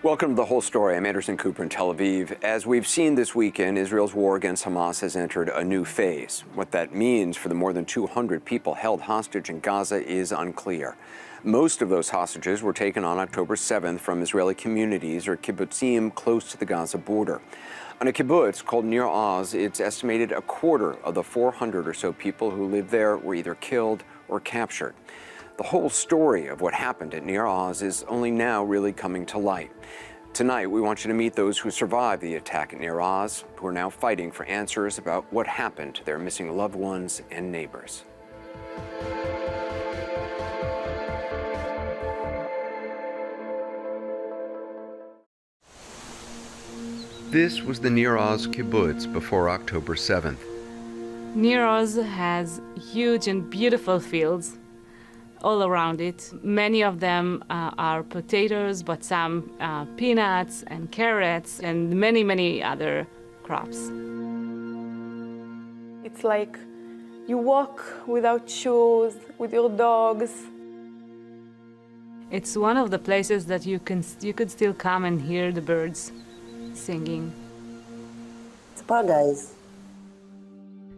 Welcome to The Whole Story. I'm Anderson Cooper in Tel Aviv. As we've seen this weekend, Israel's war against Hamas has entered a new phase. What that means for the more than 200 people held hostage in Gaza is unclear. Most of those hostages were taken on October 7th from Israeli communities or kibbutzim close to the Gaza border. On a kibbutz called Nir Oz, it's estimated a quarter of the 400 or so people who lived there were either killed or captured. The whole story of what happened at Nir Oz is only now really coming to light. Tonight, we want you to meet those who survived the attack at Nir Oz, who are now fighting for answers about what happened to their missing loved ones and neighbors. This was the Nir Oz kibbutz before October 7th. Nir Oz has huge and beautiful fields all around it. Many of them are potatoes, but some peanuts and carrots and many, many other crops. It's like you walk without shoes, with your dogs. It's one of the places that you could still come and hear the birds singing. It's paradise.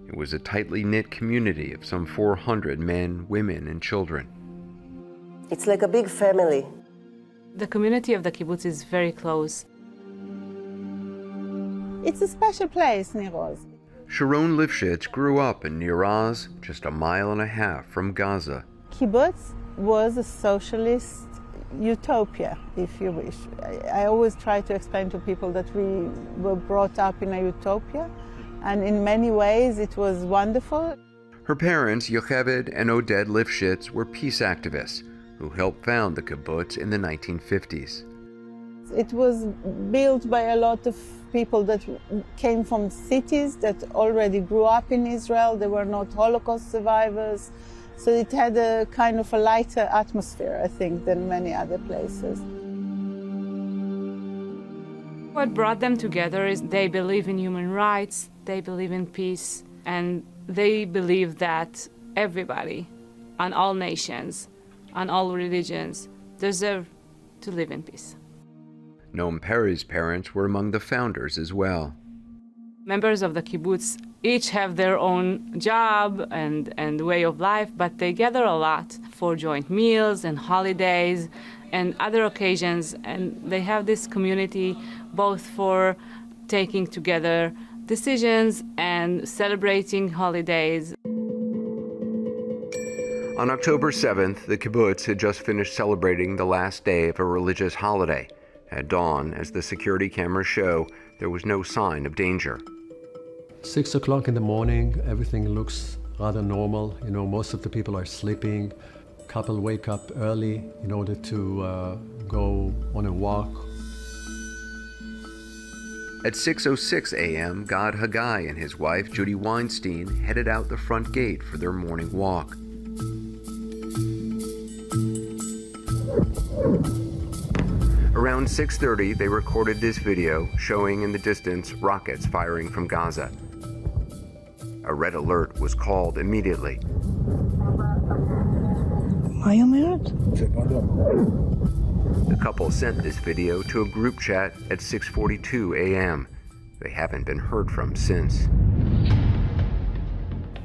It was a tightly knit community of some 400 men, women, and children. It's like a big family. The community of the kibbutz is very close. It's a special place, Nir Oz. Sharon Lifshitz grew up in Nir Oz, just a mile and a half from Gaza. Kibbutz was a socialist utopia, if you wish. I always try to explain to people that we were brought up in a utopia, and in many ways it was wonderful. Her parents, Yocheved and Oded Lifshitz, were peace activists who helped found the kibbutz in the 1950s. It was built by a lot of people that came from cities that already grew up in Israel. They were not Holocaust survivors. So it had a kind of a lighter atmosphere, I think, than many other places. What brought them together is they believe in human rights, they believe in peace, and they believe that everybody, on all nations, on all religions, deserve to live in peace. Noam Perry's parents were among the founders as well. Members of the kibbutz each have their own job and way of life, but they gather a lot for joint meals and holidays and other occasions, and they have this community both for taking together decisions and celebrating holidays. On October 7th, the kibbutz had just finished celebrating the last day of a religious holiday. At dawn, as the security cameras show, there was no sign of danger. 6 o'clock in the morning, everything looks rather normal. You know, most of the people are sleeping. Couple wake up early in order to go on a walk. At 6:06 a.m., Gad Haggai and his wife, Judy Weinstein, headed out the front gate for their morning walk. Around 6:30, they recorded this video showing in the distance rockets firing from Gaza. A red alert was called immediately. The couple sent this video to a group chat at 6:42 a.m. They haven't been heard from since.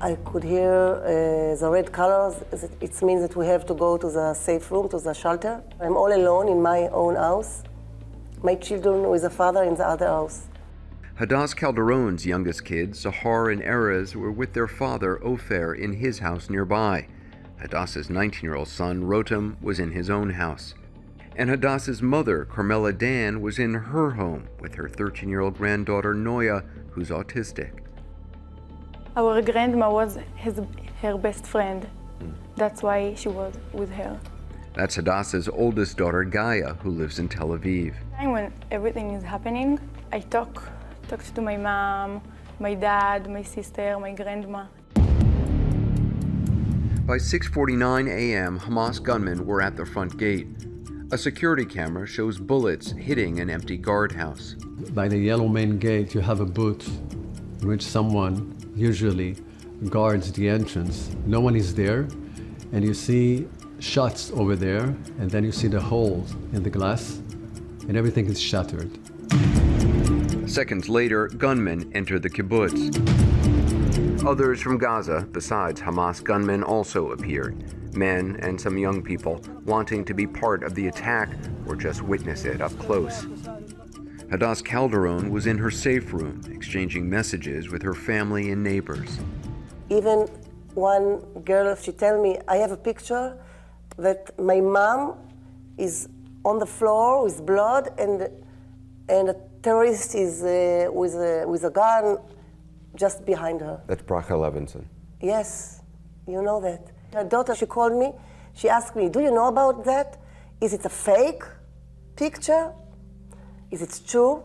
I could hear the red colors. It means that we have to go to the safe room, to the shelter. I'm all alone in my own house. My children with a father in the other house. Hadass Calderon's youngest kids, Zahar and Erez, were with their father, Ofer, in his house nearby. Hadass's 19-year-old son, Rotem, was in his own house. And Hadass's mother, Carmela Dan, was in her home with her 13-year-old granddaughter, Noya, who's autistic. Our grandma was her best friend. That's why she was with her. That's Hadass's oldest daughter, Gaia, who lives in Tel Aviv. When everything is happening, I talked to my mom, my dad, my sister, my grandma. By 6:49 a.m., Hamas gunmen were at the front gate. A security camera shows bullets hitting an empty guardhouse. By the yellow main gate, you have a booth in which someone usually guards the entrance. No one is there, and you see shots over there, and then you see the holes in the glass, and everything is shattered. Seconds later, gunmen entered the kibbutz. Others from Gaza, besides Hamas gunmen, also appeared. Men and some young people wanting to be part of the attack or just witness it up close. Hadass Calderon was in her safe room, exchanging messages with her family and neighbors. Even one girl, she tell me, I have a picture that my mom is on the floor with blood, and a terrorist is with a gun just behind her. That's Bracha Levinson. Yes, you know that. Her daughter, she called me, she asked me, do you know about that? Is it a fake picture? Is it true?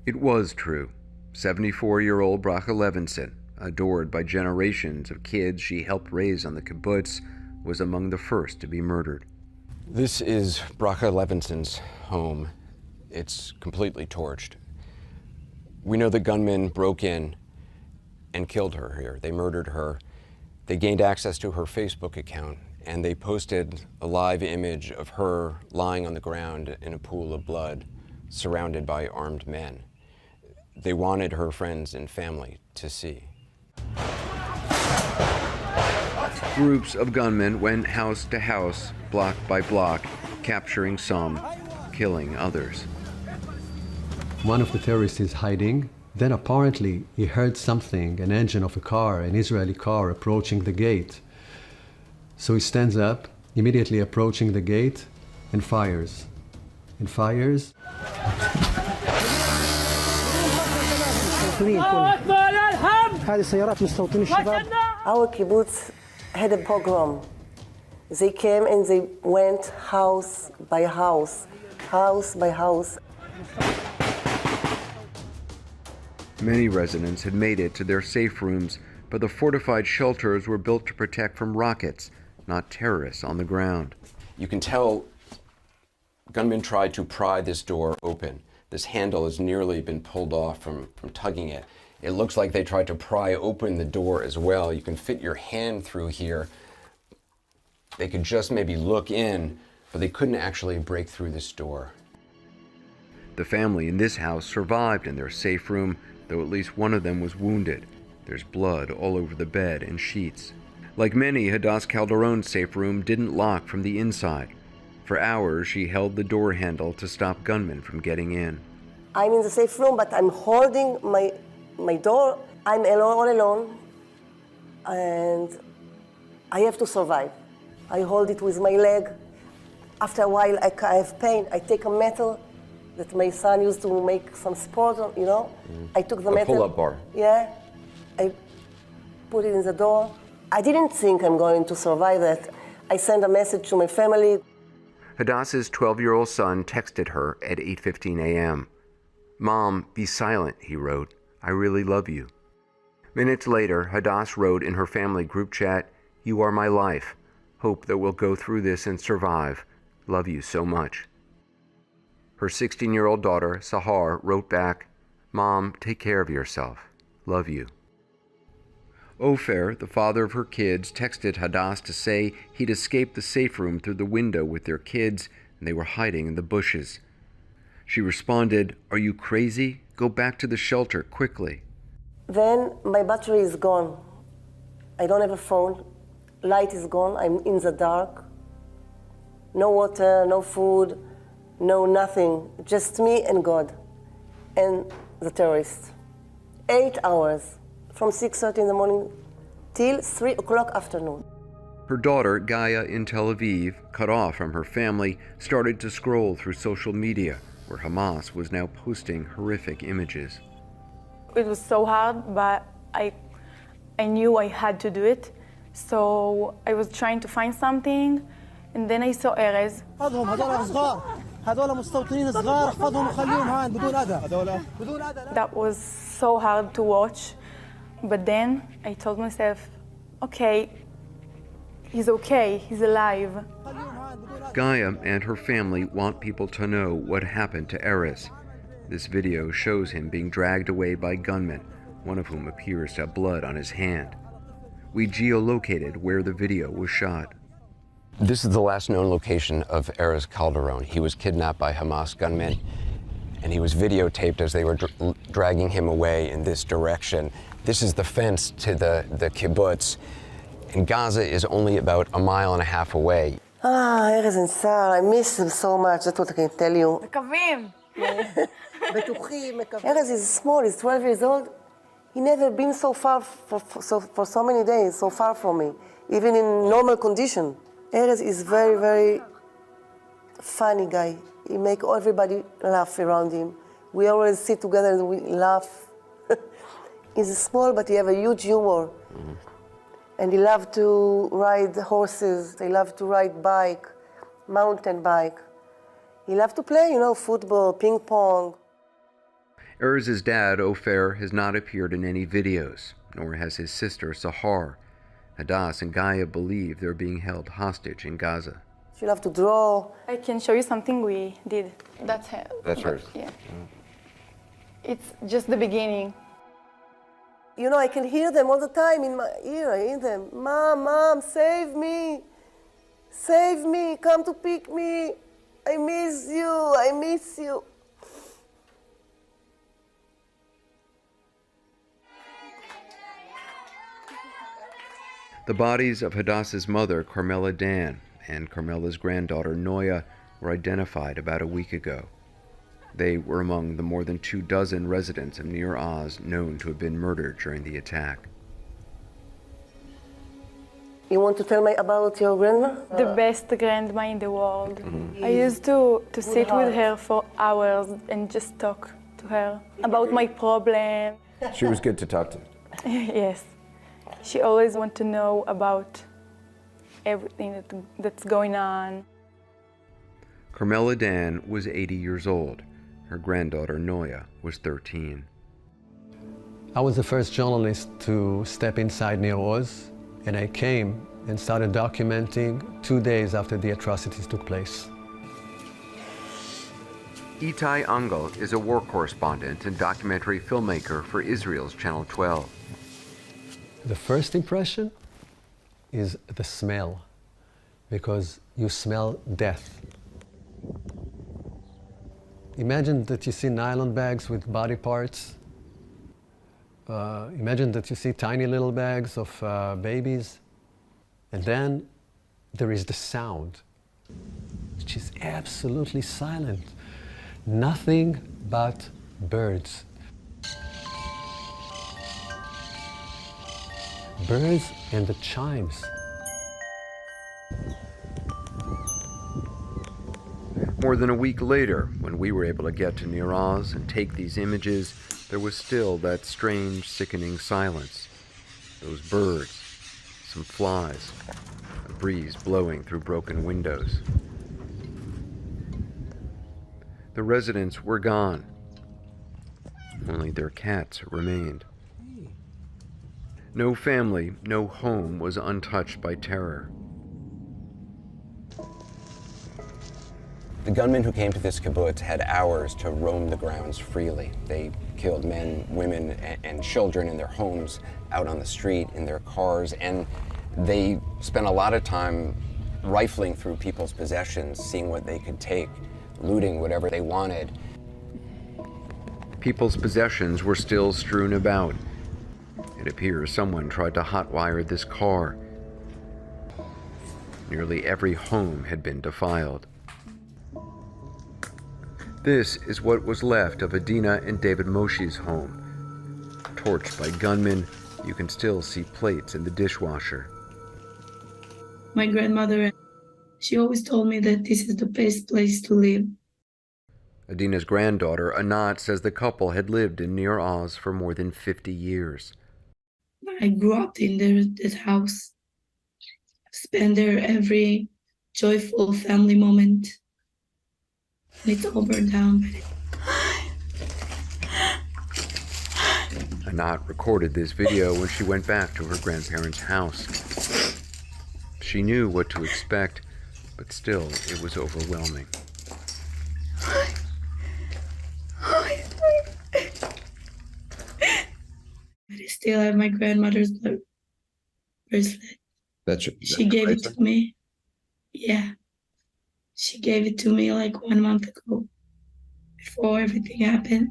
It was true. 74-year-old Bracha Levinson, adored by generations of kids she helped raise on the kibbutz, was among the first to be murdered. This is Bracha Levinson's home. It's completely torched. We know the gunmen broke in and killed her here. They murdered her. They gained access to her Facebook account, and they posted a live image of her lying on the ground in a pool of blood, surrounded by armed men. They wanted her friends and family to see. Groups of gunmen went house to house, block by block, capturing some, killing others. One of the terrorists is hiding. Then apparently he heard something, an engine of a car, an Israeli car approaching the gate. So he stands up, immediately approaching the gate, and fires. And fires. Our kibbutz had a pogrom. They came and they went house by house by house. Many residents had made it to their safe rooms, but the fortified shelters were built to protect from rockets, not terrorists on the ground. You can tell gunmen tried to pry this door open. This handle has nearly been pulled off from tugging it. It looks like they tried to pry open the door as well. You can fit your hand through here. They could just maybe look in, but they couldn't actually break through this door. The family in this house survived in their safe room, though at least one of them was wounded. There's blood all over the bed and sheets. Like many, Hadass Calderon's safe room didn't lock from the inside. For hours, she held the door handle to stop gunmen from getting in. I'm in the safe room, but I'm holding my door. I'm all alone, and I have to survive. I hold it with my leg. After a while, I have pain. I take a metal that my son used to make some sport, you know. I took the metal. Pull-up bar. Yeah. I put it in the door. I didn't think I'm going to survive that. I sent a message to my family. Hadass's 12-year-old son texted her at 8:15 a.m. "Mom, be silent," he wrote. "I really love you." Minutes later, Hadass wrote in her family group chat, "You are my life. Hope that we'll go through this and survive. Love you so much." Her 16-year-old daughter, Sahar, wrote back, "Mom, take care of yourself. Love you." Ofer, the father of her kids, texted Hadass to say he'd escaped the safe room through the window with their kids and they were hiding in the bushes. She responded, "Are you crazy? Go back to the shelter quickly." Then my battery is gone. I don't have a phone. Light is gone. I'm in the dark. No water, no food, no nothing. Just me and God and the terrorists. 8 hours. From 6:30 in the morning till 3 o'clock afternoon. Her daughter, Gaia, in Tel Aviv, cut off from her family, started to scroll through social media, where Hamas was now posting horrific images. It was so hard, but I knew I had to do it. So I was trying to find something, and then I saw Erez. That was so hard to watch. But then I told myself, okay, he's alive. Gaia and her family want people to know what happened to Erez. This video shows him being dragged away by gunmen, one of whom appears to have blood on his hand. We geolocated where the video was shot. This is the last known location of Erez Calderon. He was kidnapped by Hamas gunmen and he was videotaped as they were dragging him away in this direction. This is the fence to the kibbutz, and Gaza is only about 1.5 miles away. Erez and Sar, I miss them so much, that's what I can tell you. מקווים. Erez is small, he's 12 years old. He never been so far for so many days, so far from me, even in normal condition. Erez is very, very funny guy. He make everybody laugh around him. We always sit together and we laugh. He's small, but he have a huge humor. Mm-hmm. And he loved to ride horses. He loved to ride bike, mountain bike. He loved to play, football, ping pong. Erz's dad, Ofer, has not appeared in any videos, nor has his sister, Sahar. Hadass and Gaia believe they're being held hostage in Gaza. She loved to draw. I can show you something we did. That's her. That's hers? Yeah. It's just the beginning. I can hear them all the time in my ear. I hear them, Mom, save me. Save me, come to pick me. I miss you. The bodies of Hadass's mother, Carmela Dan, and Carmela's granddaughter, Noya, were identified about a week ago. They were among the more than 24 residents of Nir Oz known to have been murdered during the attack. You want to tell me about your grandma? The best grandma in the world. Mm-hmm. I used to sit with her for hours and just talk to her about my problem. She was good to talk to. Yes. She always wanted to know about everything that's going on. Carmela Dan was 80 years old. Her granddaughter, Noya, was 13. I was the first journalist to step inside Nir Oz, and I came and started documenting 2 days after the atrocities took place. Itai Angel is a war correspondent and documentary filmmaker for Israel's Channel 12. The first impression is the smell, because you smell death. Imagine that you see nylon bags with body parts. Imagine that you see tiny little bags of babies. And then there is the sound, which is absolutely silent. Nothing but birds. Birds and the chimes. More than a week later, when we were able to get to Nir Oz and take these images, there was still that strange, sickening silence. Those birds, some flies, a breeze blowing through broken windows. The residents were gone. Only their cats remained. No family, no home was untouched by terror. The gunmen who came to this kibbutz had hours to roam the grounds freely. They killed men, women, and children in their homes, out on the street, in their cars, and they spent a lot of time rifling through people's possessions, seeing what they could take, looting whatever they wanted. People's possessions were still strewn about. It appears someone tried to hotwire this car. Nearly every home had been defiled. This is what was left of Adina and David Moshe's home. Torched by gunmen, you can still see plates in the dishwasher. My grandmother, she always told me that this is the best place to live. Adina's granddaughter, Anat, says the couple had lived in Nir Oz for more than 50 years. I grew up in that house. Spent there every joyful family moment. It's all burned down. Anat recorded this video when she went back to her grandparents' house. She knew what to expect, but still it was overwhelming. But I still have my grandmother's bracelet. She gave it to me. Yeah. She gave it to me like 1 month ago. before everything happened.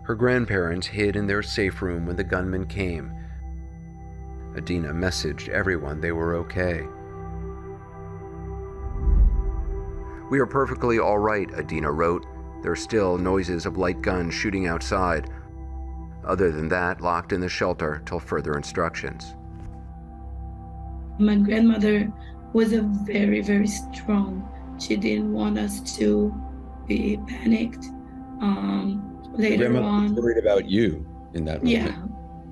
Her grandparents hid in their safe room when the gunman came. Adina messaged everyone they were okay. "We are perfectly all right," Adina wrote. "There are still noises of light guns shooting outside. Other than that, locked in the shelter till further instructions." My grandmother was a very, very strong. She didn't want us to be panicked. Later on, was worried about you in that moment. yeah,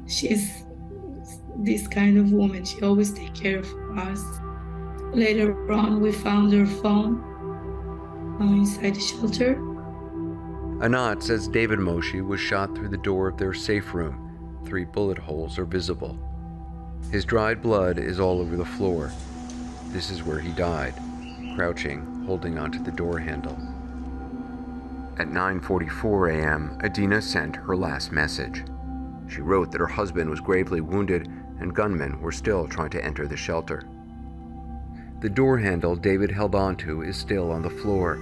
she's this kind of woman. She always take care of us. Later on, we found her phone inside the shelter. Anat says David Moshe was shot through the door of their safe room. 3 bullet holes are visible. His dried blood is all over the floor. This is where he died, crouching, holding onto the door handle. At 9:44 a.m., Adina sent her last message. She wrote that her husband was gravely wounded and gunmen were still trying to enter the shelter. The door handle David held onto is still on the floor.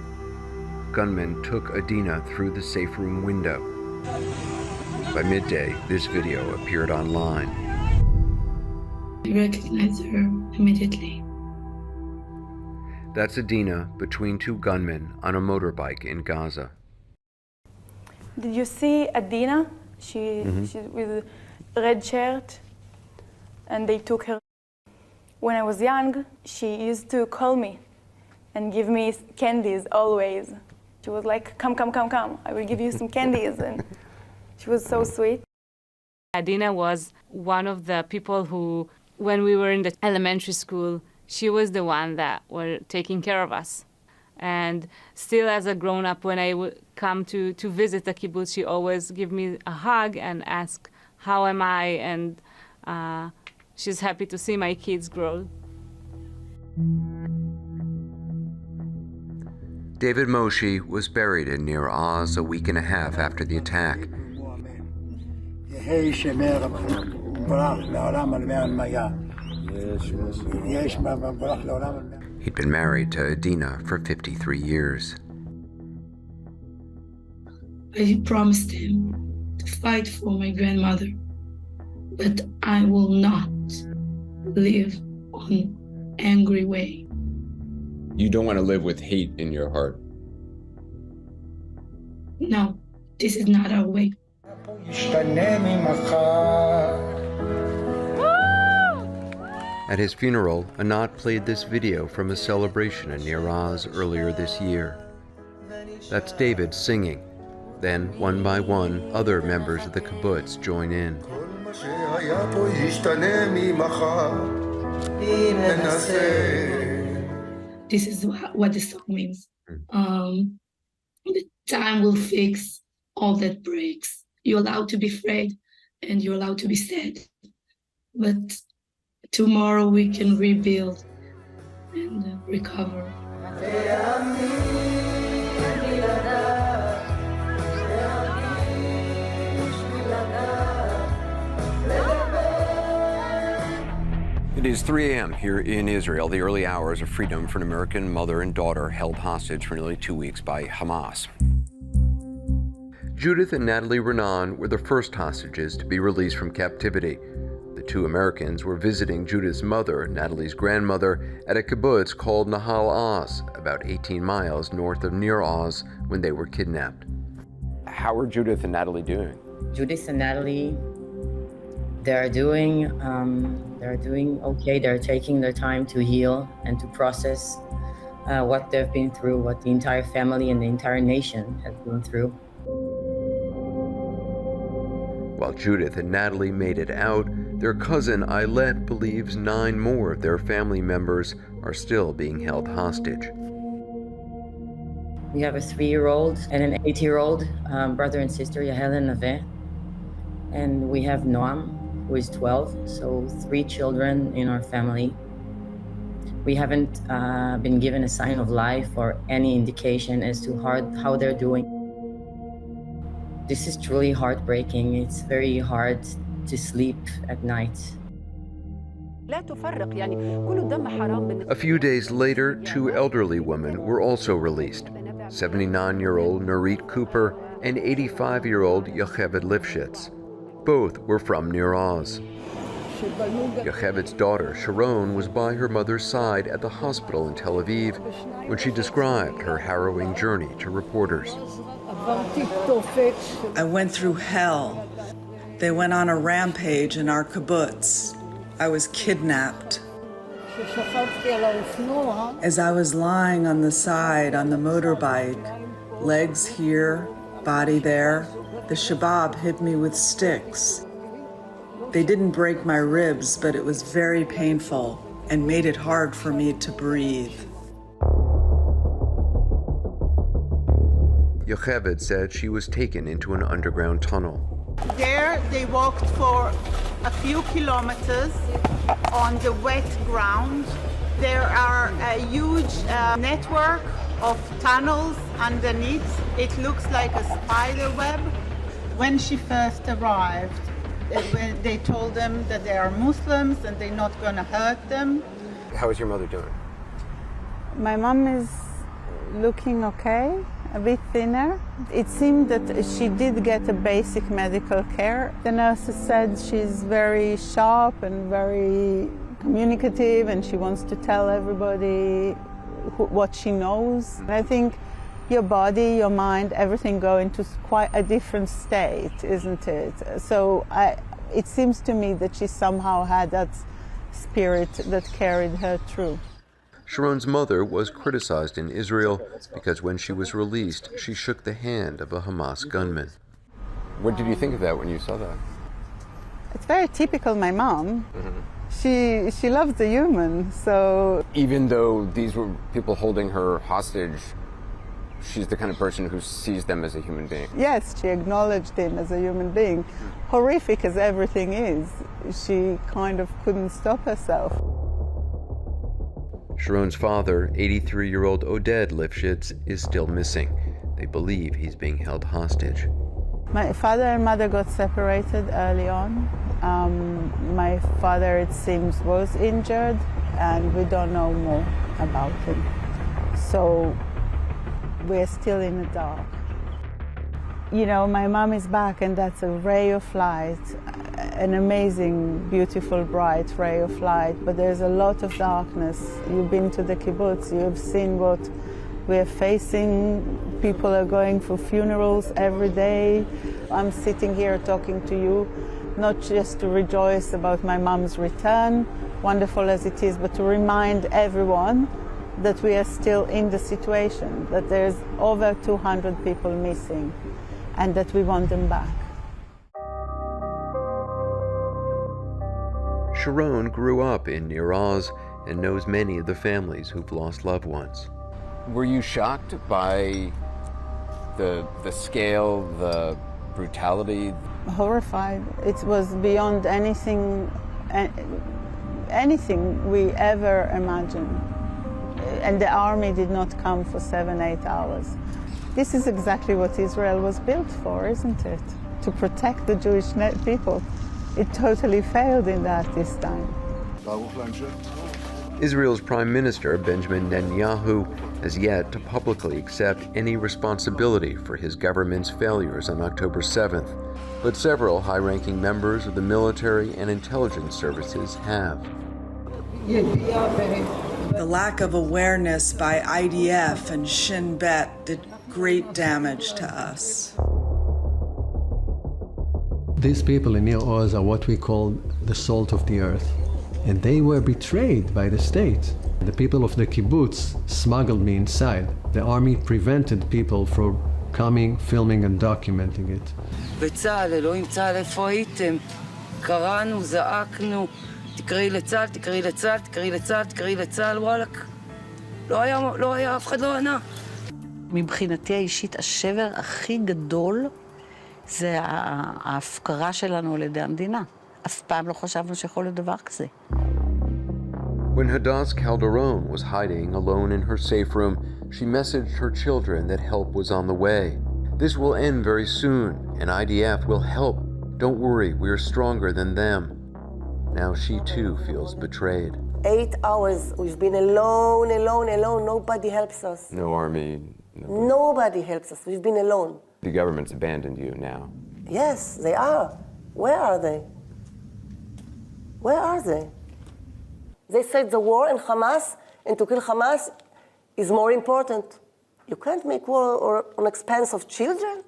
Gunmen took Adina through the safe room window. By midday, this video appeared online. I recognized her immediately. That's Adina between 2 gunmen on a motorbike in Gaza. Did you see Adina? She's with a red shirt, and they took her. When I was young, she used to call me and give me candies always. She was like, come, come, come, come. I will give you some candies. And she was so sweet. Adina was one of the people who, when we were in the elementary school, she was the one that were taking care of us. And still as a grown-up, when I would come to visit the kibbutz, she always give me a hug and ask, how am I? And she's happy to see my kids grow. David Moshe was buried in Nir Oz a week and a half after the attack. He'd been married to Adina for 53 years. I promised him to fight for my grandmother, but I will not live on angry way. You don't want to live with hate in your heart. No, this is not our way. At his funeral, Anat played this video from a celebration in Nir Oz earlier this year. That's David singing. Then, one by one, other members of the kibbutz join in. This is what the song means. The time will fix all that breaks. You're allowed to be afraid and you're allowed to be sad. But tomorrow we can rebuild and recover. It is 3 a.m. here in Israel, the early hours of freedom for an American mother and daughter held hostage for nearly 2 weeks by Hamas. Judith and Natalie Renan were the first hostages to be released from captivity. The 2 Americans were visiting Judith's mother, Natalie's grandmother, at a kibbutz called Nahal Oz, about 18 miles north of Nir Oz, when they were kidnapped. How are Judith and Natalie doing? Judith and Natalie, they're doing okay. They're taking their time to heal and to process what they've been through, what the entire family and the entire nation has been through. While Judith and Natalie made it out, their cousin Ayelet believes 9 more of their family members are still being held hostage. We have a 3-year-old and an 8-year-old brother and sister, Yahel and Naveh. And we have Noam, who is 12, so 3 children in our family. We haven't been given a sign of life or any indication as to how they're doing. This is truly heartbreaking. It's very hard to sleep at night. A few days later, 2 elderly women were also released. 79-year-old Nurit Cooper and 85-year-old Yocheved Lifshitz. Both were from Nir Oz. Yocheved's daughter, Sharon, was by her mother's side at the hospital in Tel Aviv when she described her harrowing journey to reporters. I went through hell. They went on a rampage in our kibbutz. I was kidnapped. As I was lying on the side on the motorbike, legs here, body there, the shabab hit me with sticks. They didn't break my ribs, but it was very painful and made it hard for me to breathe. Yocheved said she was taken into an underground tunnel. There they walked for a few kilometers on the wet ground. There are a huge network of tunnels underneath. It looks like a spider web. When she first arrived, they told them that they are Muslims and they're not going to hurt them. How is your mother doing? My mom is looking okay, a bit thinner. It seemed that she did get a basic medical care. The nurses said she's very sharp and very communicative and she wants to tell everybody what she knows. And I think your body, your mind, everything go into quite a different state, isn't it? So it seems to me that she somehow had that spirit that carried her through. Sharon's mother was criticized in Israel because when she was released, she shook the hand of a Hamas gunman. What did you think of that when you saw that? It's very typical my mom. Mm-hmm. She loves the human, so... Even though these were people holding her hostage, she's the kind of person who sees them as a human being. Yes, she acknowledged him as a human being. Horrific as everything is, she kind of couldn't stop herself. Sharon's father, 83-year-old Oded Lifshitz, is still missing. They believe he's being held hostage. My father and mother got separated early on. My father, it seems, was injured, and we don't know more about him. So we're still in the dark. You know, my mom is back, and that's a ray of light, an amazing, beautiful, bright ray of light, but there's a lot of darkness. You've been to the kibbutz, you've seen what we're facing. People are going for funerals every day. I'm sitting here talking to you, not just to rejoice about my mom's return, wonderful as it is, but to remind everyone that we are still in the situation, that there's over 200 people missing, and that we want them back. Sharon grew up in Nir Oz and knows many of the families who've lost loved ones. Were you shocked by the scale, the brutality? Horrified. It was beyond anything we ever imagined. And the army did not come for 7-8 hours. This is exactly what Israel was built for, isn't it? To protect the Jewish people. It totally failed in that this time. Israel's Prime Minister, Benjamin Netanyahu, has yet to publicly accept any responsibility for his government's failures on October 7th, but several high-ranking members of the military and intelligence services have. The lack of awareness by IDF and Shin Bet did great damage to us. These people in Nir Oz are what we call the salt of the earth, and they were betrayed by the state. The people of the kibbutz smuggled me inside. The army prevented people from coming, filming, and documenting it. בצה"ל, אלוהים צה"ל, איפה הייתם? קראנו, זעקנו, תקראי לצה"ל, תקראי לצה"ל, תקראי לצה"ל, תקראי לצה"ל, וואלק. לא היה, אף אחד לא ענה. מבחינתי האישית, השבר הכי גדול זה ההפקרה שלנו על ידי המדינה. אף פעם לא חשבנו שיכול להיות דבר כזה. When Hadass Calderon was hiding alone in her safe room, she messaged her children that help was on the way. This will end very soon, and IDF will help. Don't worry, we are stronger than them. Now she too feels betrayed. 8 hours, we've been alone. Nobody helps us. No army, Nobody helps us. We've been alone. The government's abandoned you now. Yes, they are. Where are they? Where are they? They said the war in Hamas and to kill Hamas is more important. You can't make war on expense of children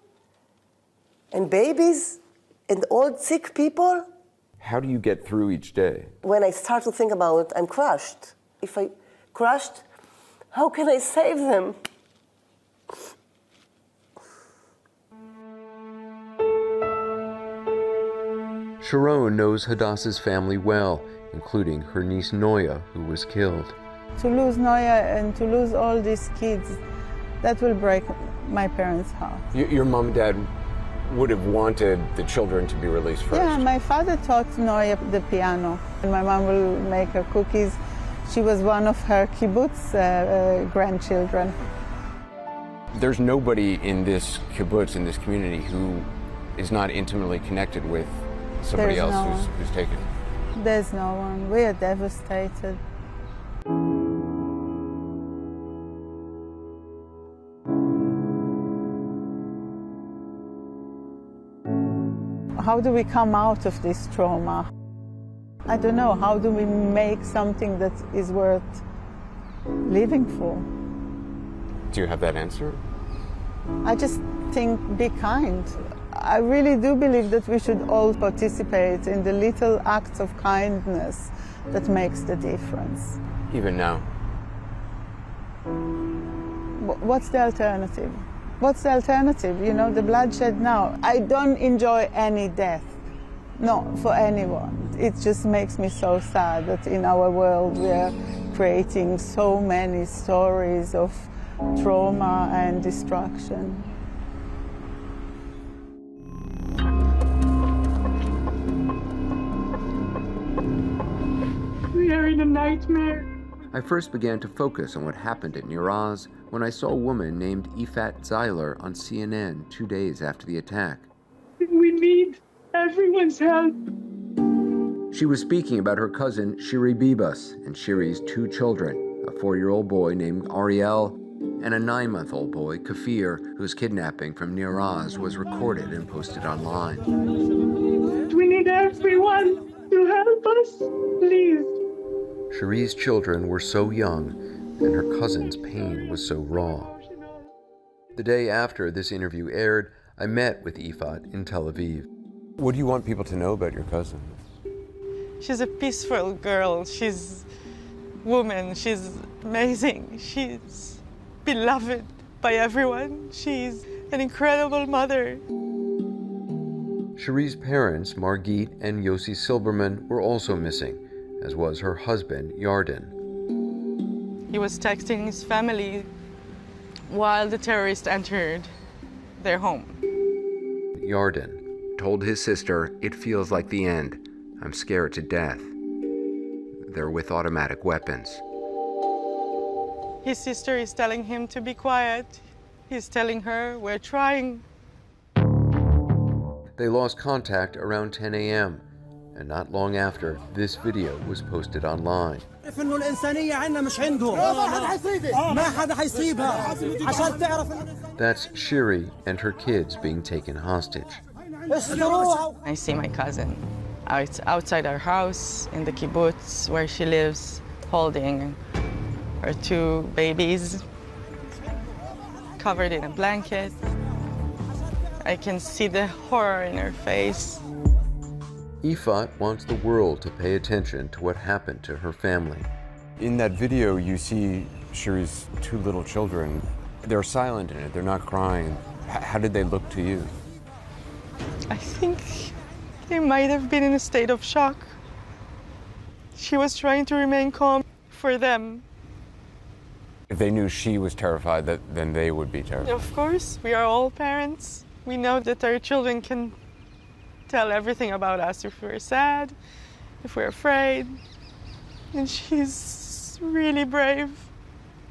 and babies and old sick people. How do you get through each day? When I start to think about it, I'm crushed. If I crushed, how can I save them? Sharon knows Hadassah's family well, including her niece Noya, who was killed. To lose Noya and to lose all these kids, that will break my parents' heart. Your mom and dad would have wanted the children to be released first. Yeah, my father taught Noya the piano, and my mom will make her cookies. She was one of her kibbutz grandchildren. There's nobody in this kibbutz, in this community, who is not intimately connected with somebody There's else no one. who's taken. There's no one. We are devastated. How do we come out of this trauma? I don't know. How do we make something that is worth living for? Do you have that answer? I just think be kind. I really do believe that we should all participate in the little acts of kindness that makes the difference. Even now? What's the alternative? What's the alternative? You know, the bloodshed now. I don't enjoy any death, not for anyone. It just makes me so sad that in our world we are creating so many stories of trauma and destruction. We are in a nightmare. I first began to focus on what happened at Nir Oz when I saw a woman named Ifat Zeiler on CNN 2 days after the attack. We need everyone's help. She was speaking about her cousin Shiri Bibas and Shiri's 2 children, a 4-year-old boy named Ariel and a 9-month-old boy, Kafir, whose kidnapping from Nir Oz was recorded and posted online. We need everyone to help us, please. Shiri's children were so young, and her cousin's pain was so raw. The day after this interview aired, I met with Ifat in Tel Aviv. What do you want people to know about your cousin? She's a peaceful girl. She's a woman. She's amazing. She's beloved by everyone. She's an incredible mother. Shiri's parents, Margit and Yossi Silberman, were also missing, as was her husband, Yarden. He was texting his family while the terrorists entered their home. Yarden told his sister, "It feels like the end. I'm scared to death." They're with automatic weapons. His sister is telling him to be quiet. He's telling her, we're trying. They lost contact around 10 a.m., and not long after, this video was posted online. That's Shiri and her kids being taken hostage. I see my cousin outside our house in the kibbutz where she lives, holding her 2 babies, covered in a blanket. I can see the horror in her face. Ifat wants the world to pay attention to what happened to her family. In that video, you see Shiri's 2 little children. They're silent in it, they're not crying. How did they look to you? I think they might have been in a state of shock. She was trying to remain calm for them. If they knew she was terrified, then they would be terrified. Of course, we are all parents. We know that our children can tell everything about us if we're sad, if we're afraid. And she's really brave.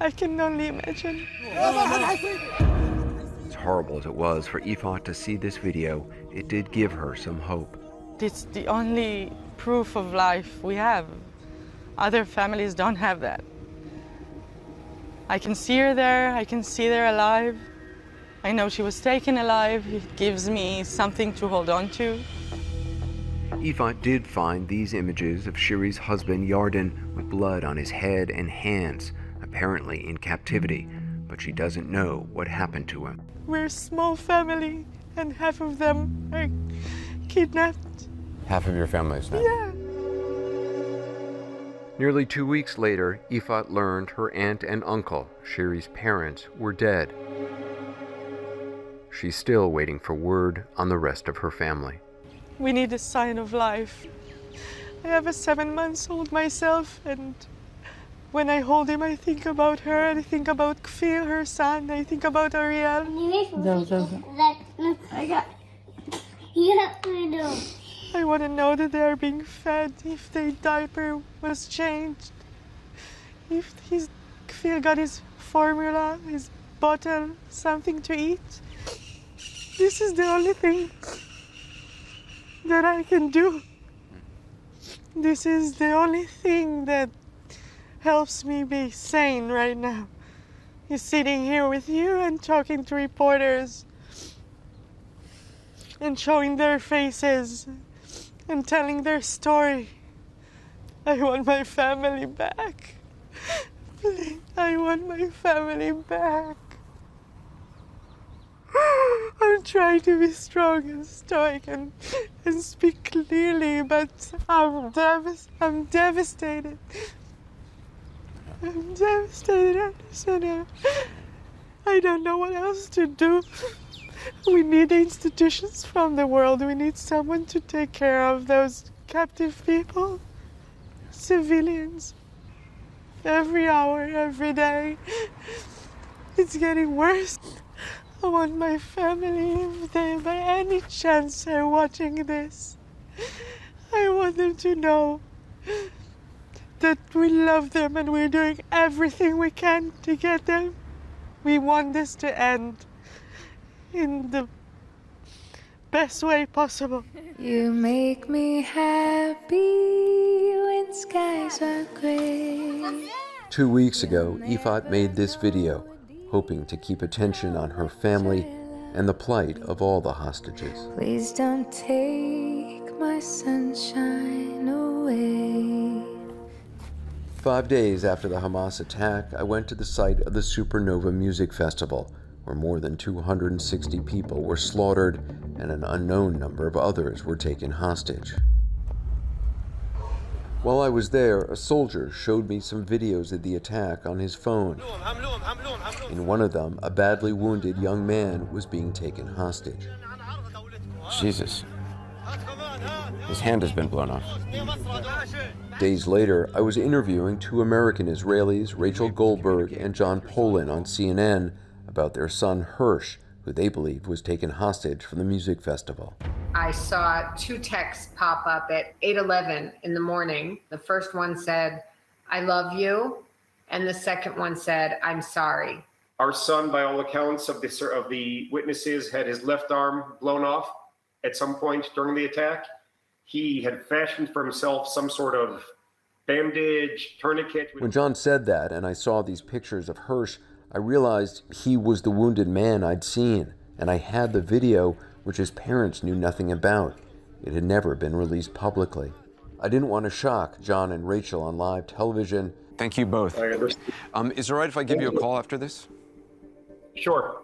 I can only imagine. As horrible as it was for Ifat to see this video, it did give her some hope. It's the only proof of life we have. Other families don't have that. I can see her there, I can see they're alive. I know she was taken alive. It gives me something to hold on to. Ifat did find these images of Shiri's husband Yarden with blood on his head and hands, apparently in captivity, but she doesn't know what happened to him. We're a small family, and half of them are kidnapped. Half of your family is now? Yeah. Nearly 2 weeks later, Ifat learned her aunt and uncle, Shiri's parents, were dead. She's still waiting for word on the rest of her family. We need a sign of life. I have a 7-month-old myself, and when I hold him, I think about her, I think about Kfir, her son, I think about Ariel. I want to know that they are being fed, if their diaper was changed, if Kfir got his formula, his bottle, something to eat. This is the only thing that I can do. This is the only thing that helps me be sane right now. Is sitting here with you and talking to reporters and showing their faces and telling their story. I want my family back. Please, I want my family back. I'm trying to be strong and stoic and speak clearly, but I'm devastated. I'm devastated. I don't know what else to do. We need institutions from the world. We need someone to take care of those captive people, civilians. Every hour, every day. It's getting worse. I want my family, if they by any chance are watching this, I want them to know that we love them and we're doing everything we can to get them. We want this to end in the best way possible. You make me happy when skies are gray. 2 weeks ago, Ifat made this video, hoping to keep attention on her family and the plight of all the hostages. Please don't take my sunshine away. 5 days after the Hamas attack, I went to the site of the Supernova Music Festival, where more than 260 people were slaughtered and an unknown number of others were taken hostage. While I was there, a soldier showed me some videos of the attack on his phone. In one of them, a badly wounded young man was being taken hostage. Jesus. His hand has been blown off. Days later, I was interviewing 2 American Israelis, Rachel Goldberg and John Polin, on CNN about their son Hersh, who they believed was taken hostage from the music festival. I saw 2 texts pop up at 8:11 in the morning. The first one said, "I love you," and the second one said, "I'm sorry." Our son, by all accounts of the witnesses, had his left arm blown off at some point during the attack. He had fashioned for himself some sort of bandage, tourniquet. When John said that, and I saw these pictures of Hersh, I realized he was the wounded man I'd seen, and I had the video, which his parents knew nothing about. It had never been released publicly. I didn't want to shock John and Rachel on live television. Thank you both. Is it all right if I give you a call after this? Sure.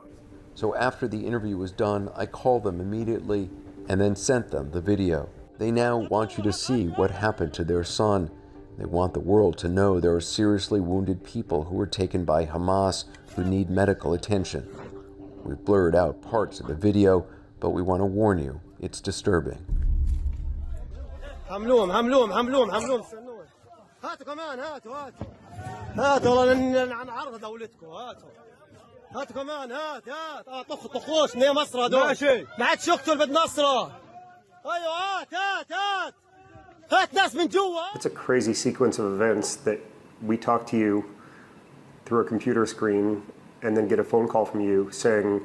So after the interview was done, I called them immediately and then sent them the video. They now want you to see what happened to their son. They want the world to know there are seriously wounded people who were taken by Hamas who need medical attention. We've blurred out parts of the video, but we want to warn you, it's disturbing. حملوهم حملوهم حملوهم حملوهم استنوا هاتوا كمان هاتوا هاتوا هاتوا والله نعرض دولتكم هاتوا هاتوا كمان هات طخوش من مصر هذول ماشي ما عادش يقتل بالنصره ايوه هات هات ناس من جوا. It's a crazy sequence of events that we talk to you through a computer screen and then get a phone call from you saying,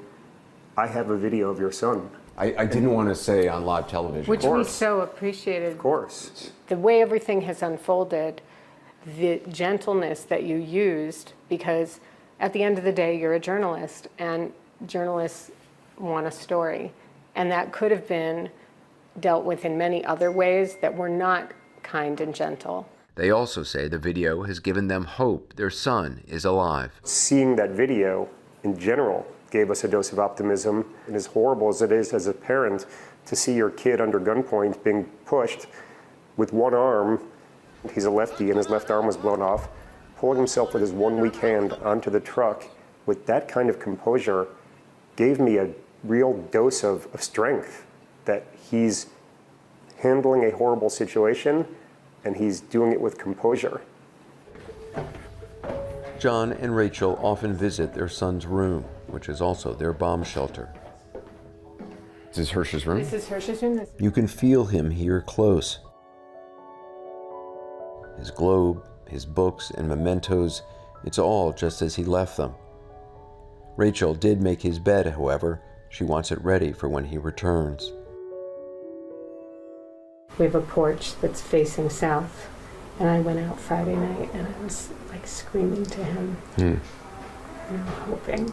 "I have a video of your son." I didn't want to say on live television. Which we so appreciated. Of course. The way everything has unfolded, the gentleness that you used, because At the end of the day, you're a journalist, and journalists want a story. And that could have been dealt with in many other ways that were not kind and gentle. They also say the video has given them hope their son is alive. Seeing that video in general gave us a dose of optimism. And as horrible as it is as a parent to see your kid under gunpoint being pushed with one arm, he's a lefty and his left arm was blown off, pulling himself with his one weak hand onto the truck with that kind of composure gave me a real dose of strength that he's handling a horrible situation and he's doing it with composure. John and Rachel often visit their son's room, which is also their bomb shelter. This is Hersh's room? This is Hersh's room. You can feel him here close. His globe, his books and mementos, it's all just as he left them. Rachel did make his bed, however. She wants it ready for when he returns. We have a porch that's facing south, and I went out Friday night and I was like screaming to him, hoping.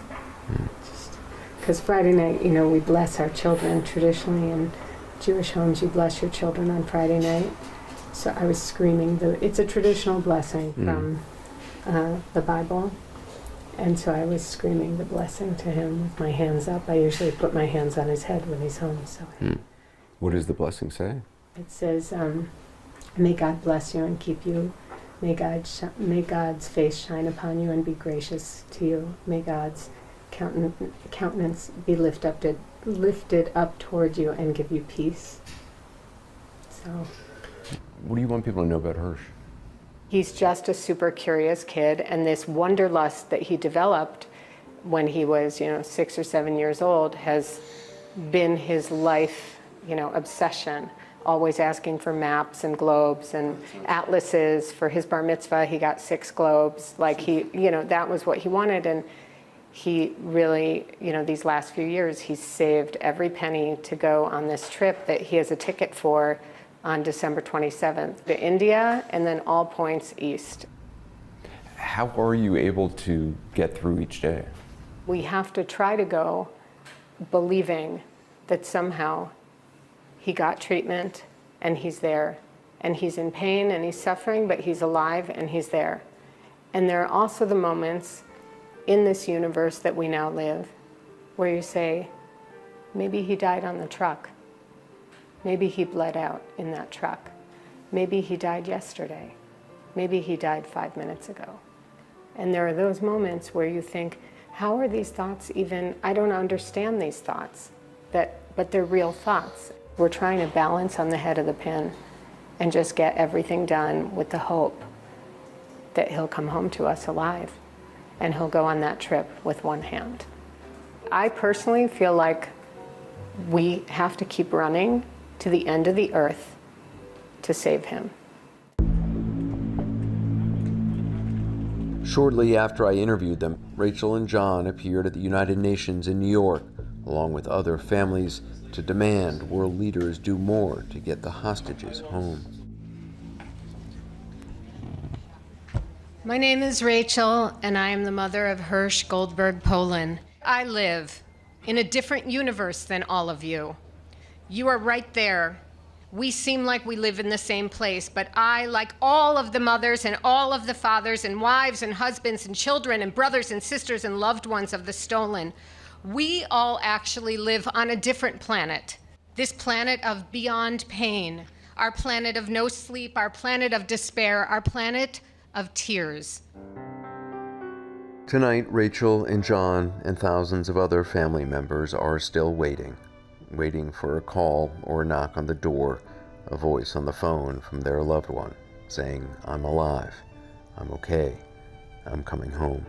Just because Friday night, we bless our children. Traditionally in Jewish homes, you bless your children on Friday night. So I was screaming. It's a traditional blessing from the Bible. And so I was screaming the blessing to him with my hands up. I usually put my hands on his head when he's home. So What does the blessing say? it says, may God bless you and keep you. May God's face shine upon you and be gracious to you. May God's countenance be lifted up toward you and give you peace. So, What do you want people to know about Hersh? he's just a super curious kid, and this wanderlust that he developed when he was, 6 or 7 years old has been his life, obsession. Always asking for maps and globes and atlases. For his bar mitzvah, he got 6 globes. Like that was what he wanted. And he really, these last few years, he's saved every penny to go on this trip that he has a ticket for on December 27th to India and then all points east. How are you able to get through each day? We have to try to go believing that somehow he got treatment and he's there and he's in pain and he's suffering, but he's alive and he's there. And there are also the moments in this universe that we now live where you say, maybe he died on the truck. Maybe he bled out in that truck. Maybe he died yesterday. Maybe he died 5 minutes ago. And there are those moments where you think, how are these thoughts even, I don't understand these thoughts, but they're real thoughts. We're trying to balance on the head of the pin and just get everything done with the hope that he'll come home to us alive and he'll go on that trip with one hand. I personally feel like we have to keep running to the end of the earth to save him. Shortly after I interviewed them, Rachel and John appeared at the United Nations in New York, along with other families, to demand world leaders do more to get the hostages home. My name is Rachel, and I am the mother of Hersh Goldberg Poland. I live in a different universe than all of you. You are right there. We seem like we live in the same place, but I, like all of the mothers and all of the fathers and wives and husbands and children and brothers and sisters and loved ones of the stolen, we all actually live on a different planet. This planet of beyond pain, our planet of no sleep, our planet of despair, our planet of tears. Tonight, Rachel and John and thousands of other family members are still waiting for a call or a knock on the door, a voice on the phone from their loved one saying, "I'm alive, I'm okay, I'm coming home."